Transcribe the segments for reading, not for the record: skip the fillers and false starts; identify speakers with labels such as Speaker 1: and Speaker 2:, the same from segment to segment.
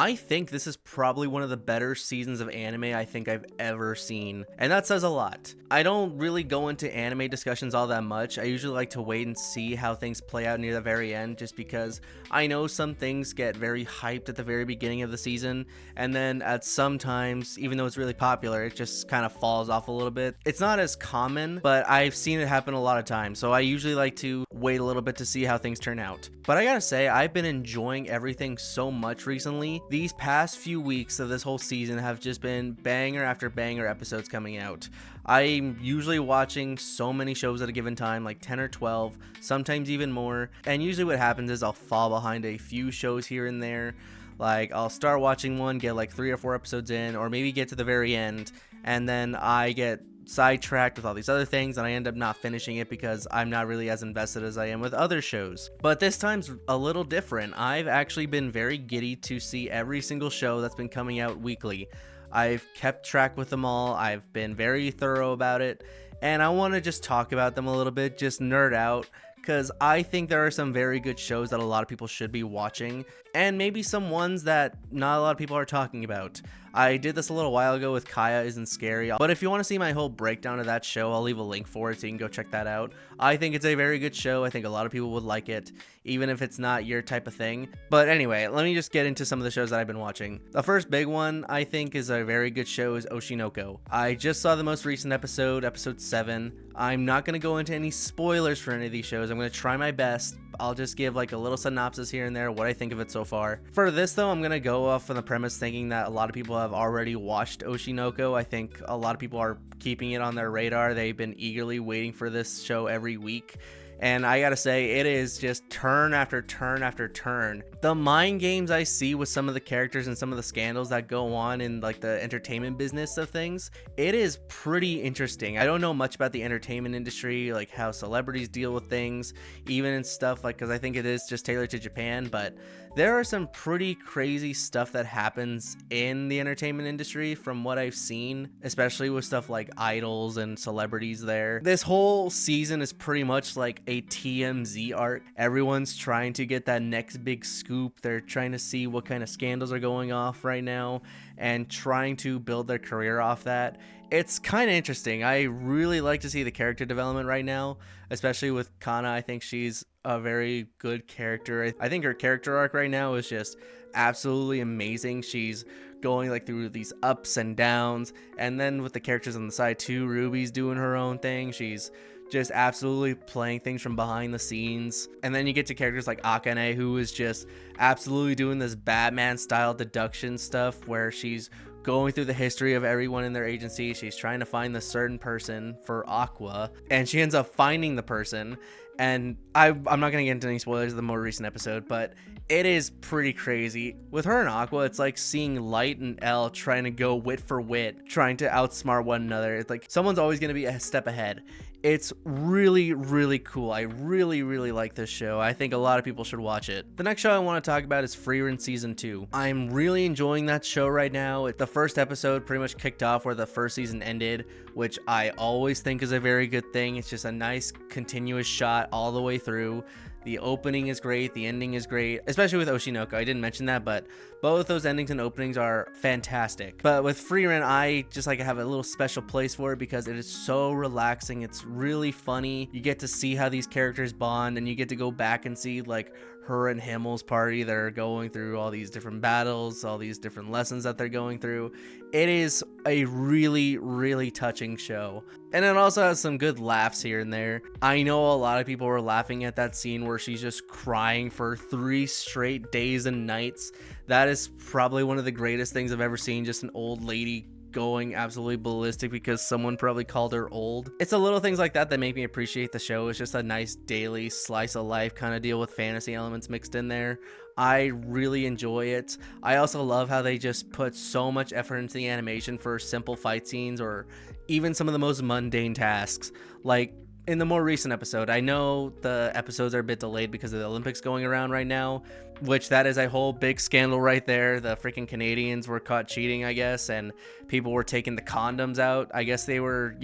Speaker 1: I think this is probably one of the better seasons of anime I think I've ever seen, and that says a lot. I don't really go into anime discussions all that much. I usually like to wait and see how things play out near the very end, just because I know some things get very hyped at the very beginning of the season, and then at some times, even though it's really popular, it just kind of falls off a little bit. It's not as common, but I've seen it happen a lot of times, so I usually like to wait a little bit to see how things turn out. But I gotta say, I've been enjoying everything so much recently. These past few weeks of this whole season have just been banger after banger episodes coming out. I'm usually watching so many shows at a given time, like 10 or 12, sometimes even more. And usually what happens is I'll fall behind a few shows here and there. Like, I'll start watching one, get like 3 or 4 episodes in, or maybe get to the very end, and then I get sidetracked with all these other things and I end up not finishing it because I'm not really as invested as I am with other shows. But this time's a little different. I've actually been very giddy to see every single show that's been coming out weekly. I've kept track with them all. I've been very thorough about it, and I want to just talk about them a little bit, just nerd out, because I think there are some very good shows that a lot of people should be watching, and maybe some ones that not a lot of people are talking about. I did this a little while ago with Kaya Isn't Scary, but if you want to see my whole breakdown of that show, I'll leave a link for it so you can go check that out. I think it's a very good show. I think a lot of people would like it, even if it's not your type of thing. But anyway, let me just get into some of the shows that I've been watching. The first big one I think is a very good show is Oshinoko. I just saw the most recent episode, episode 7. I'm not going to go into any spoilers for any of these shows. I'm going to try my best. I'll just give like a little synopsis here and there, what I think of it so far. For this though, I'm going to go off on the premise thinking that a lot of people have already watched Oshinoko. I think a lot of people are keeping it on their radar. They've been eagerly waiting for this show every week. And I gotta say, it is just turn after turn after turn. The mind games I see with some of the characters and some of the scandals that go on in like the entertainment business of things, it is pretty interesting. I don't know much about the entertainment industry, like how celebrities deal with things, even in stuff like, because I think it is just tailored to Japan, but there are some pretty crazy stuff that happens in the entertainment industry from what I've seen, especially with stuff like idols and celebrities there. This whole season is pretty much like a TMZ arc. Everyone's trying to get that next big scoop. They're trying to see what kind of scandals are going off right now and trying to build their career off that. It's kind of interesting. I really like to see the character development right now, especially with Kana. I think she's a very good character. I think her character arc right now is just absolutely amazing. She's going like through these ups and downs, and then with the characters on the side too, Ruby's doing her own thing. She's just absolutely playing things from behind the scenes. And then you get to characters like Akane, who is just absolutely doing this Batman style deduction stuff where she's going through the history of everyone in their agency. She's trying to find the certain person for Aqua, and she ends up finding the person. And I'm not going to get into any spoilers of the more recent episode, but it is pretty crazy. With her and Aqua, it's like seeing Light and L trying to go wit for wit, trying to outsmart one another. It's like someone's always going to be a step ahead. It's really, really cool. I really, really like this show. I think a lot of people should watch it. The next show I want to talk about is Frieren Season 2. I'm really enjoying that show right now. The first episode pretty much kicked off where the first season ended, which I always think is a very good thing. It's just a nice continuous shot all the way through. The opening is great, the ending is great, especially with Oshinoko. I didn't mention that, but both those endings and openings are fantastic. But with Frieren, I just like have a little special place for it because it is so relaxing. It's really funny. You get to see how these characters bond, and you get to go back and see like her and Himmel's party that are going through all these different battles, all these different lessons that they're going through. It is a really, really touching show. And it also has some good laughs here and there. I know a lot of people were laughing at that scene where she's just crying for 3 straight days and nights. That is probably one of the greatest things I've ever seen, just an old lady going absolutely ballistic because someone probably called her old. It's the little things like that that make me appreciate the show. It's just a nice daily slice of life kind of deal with fantasy elements mixed in there. I really enjoy it. I also love how they just put so much effort into the animation for simple fight scenes or even some of the most mundane tasks. Like in the more recent episode, I know the episodes are a bit delayed because of the Olympics going around right now, which that is a whole big scandal right there. The freaking Canadians were caught cheating, I guess, and people were taking the condoms out. I guess they were,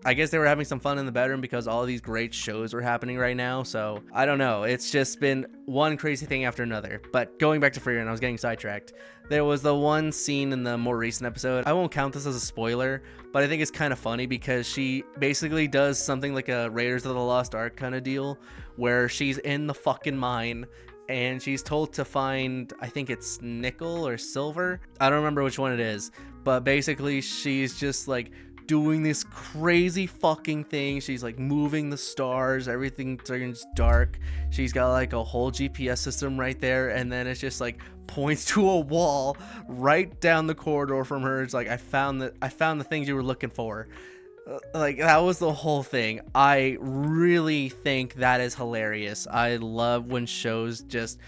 Speaker 1: I guess they were having some fun in the bedroom because all of these great shows were happening right now. So I don't know. It's just been one crazy thing after another. But going back to Frieren, I was getting sidetracked. There was the one scene in the more recent episode. I won't count this as a spoiler, but I think it's kind of funny because she basically does something like a Raiders of the Lost Ark kind of deal where she's in the fucking mine and she's told to find, I think it's nickel or silver. I don't remember which one it is, but basically she's just like doing this crazy fucking thing. She's like moving the stars, everything turns dark. She's got like a whole GPS system right there, and then it's just like points to a wall right down the corridor from her. It's like, I found the things you were looking for. Like, that was the whole thing. I really think that is hilarious. I love when shows just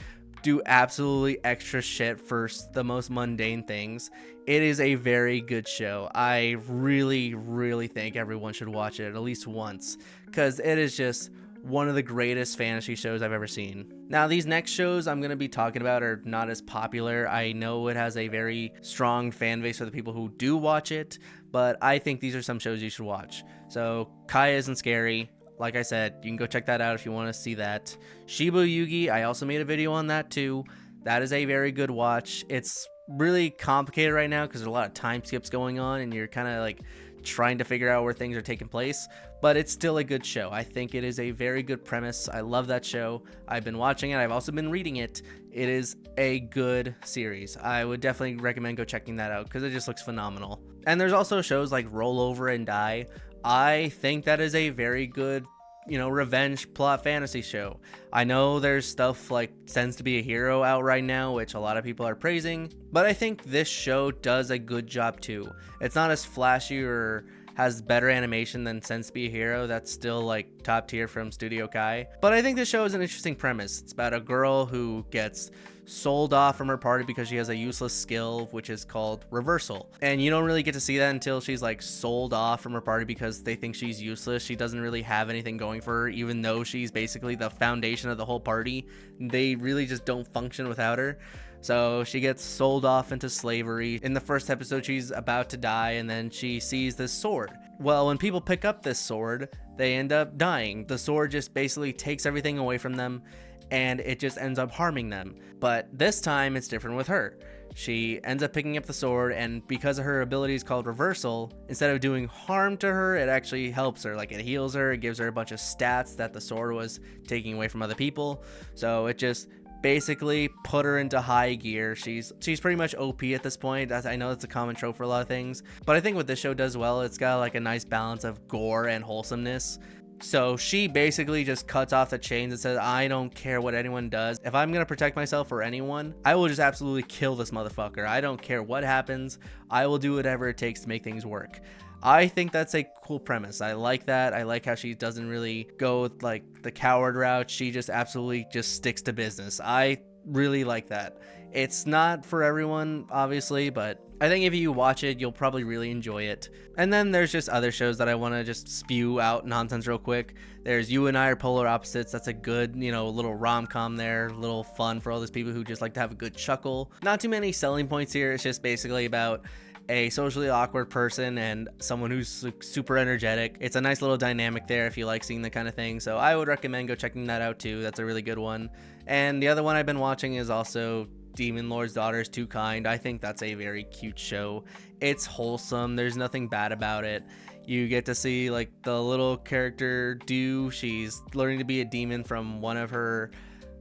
Speaker 1: do absolutely extra shit for the most mundane things. It is a very good show. I really, really think everyone should watch it at least once, because it is just one of the greatest fantasy shows I've ever seen. Now, these next shows I'm going to be talking about are not as popular. I know it has a very strong fan base for the people who do watch it, but I think these are some shows you should watch. So, Kaya Isn't Scary. Like I said, you can go check that out if you want to see that. Shibu Yugi, I also made a video on that too. That is a very good watch. It's really complicated right now because there's a lot of time skips going on and you're kind of like trying to figure out where things are taking place, but it's still a good show. I think it is a very good premise. I love that show. I've been watching it. I've also been reading it. It is a good series. I would definitely recommend go checking that out because it just looks phenomenal. And there's also shows like Roll Over and Die. I think that is a very good, revenge plot fantasy show. I know there's stuff like Sends to Be a Hero out right now, which a lot of people are praising, but I think this show does a good job too. It's not as flashy or has better animation than Sends to Be a Hero. That's still like top tier from Studio Kai. But I think this show is an interesting premise. It's about a girl who gets sold off from her party because she has a useless skill, which is called reversal. And you don't really get to see that until she's like sold off from her party because they think she's useless. She doesn't really have anything going for her, even though she's basically the foundation of the whole party. They really just don't function without her. So she gets sold off into slavery. In the first episode, she's about to die, and then she sees this sword. Well, when people pick up this sword, they end up dying. The sword just basically takes everything away from them, and it just ends up harming them. But this time, it's different with her. She ends up picking up the sword, and because of her abilities called reversal, instead of doing harm to her, it actually helps her. Like, it heals her, it gives her a bunch of stats that the sword was taking away from other people. So it just basically put her into high gear. She's pretty much OP at this point. I know that's a common trope for a lot of things, but I think what this show does well, it's got like a nice balance of gore and wholesomeness. So she basically just cuts off the chains and says, I don't care what anyone does. If I'm going to protect myself or anyone, I will just absolutely kill this motherfucker. I don't care what happens. I will do whatever it takes to make things work. I think that's a cool premise. I like that. I like how she doesn't really go with like the coward route. She just absolutely just sticks to business. I really like that. It's not for everyone, obviously, but I think if you watch it, you'll probably really enjoy it. And then there's just other shows that I want to just spew out nonsense real quick. There's You and I Are Polar Opposites. That's a good, little rom-com there, little fun for all those people who just like to have a good chuckle. Not too many selling points here. It's just basically about a socially awkward person and someone who's super energetic. It's a nice little dynamic there if you like seeing that kind of thing. So I would recommend go checking that out too. That's a really good one. And the other one I've been watching is also Demon Lord's Daughter is Too Kind. I think that's a very cute show. It's wholesome. There's nothing bad about it. You get to see like the little character Do. She's learning to be a demon from one of her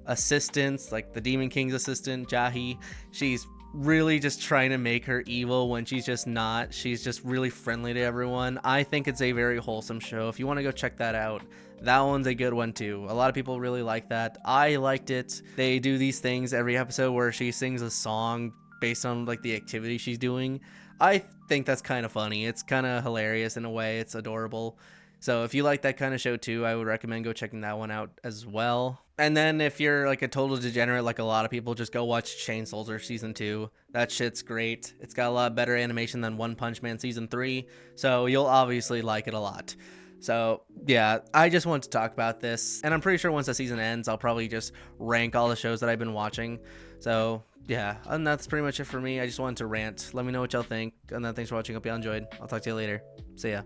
Speaker 1: assistants, like the Demon King's assistant, Jahi. She's really just trying to make her evil when she's just not. She's just really friendly to everyone. I think it's a very wholesome show. If you want to go check that out, that one's a good one too. A lot of people really like that. I liked it. They do these things every episode where she sings a song based on like the activity she's doing. I think that's kind of funny. It's kind of hilarious in a way. It's adorable. So if you like that kind of show too, I would recommend go checking that one out as well. And then if you're like a total degenerate like a lot of people, just go watch Chain Soldier Season 2. That shit's great. It's got a lot better animation than One Punch Man Season 3, so you'll obviously like it a lot. So yeah, I just wanted to talk about this, and I'm pretty sure once the season ends, I'll probably just rank all the shows that I've been watching. So yeah, and that's pretty much it for me. I just wanted to rant. Let me know what y'all think, and then thanks for watching. Hope y'all enjoyed. I'll talk to you later. See ya.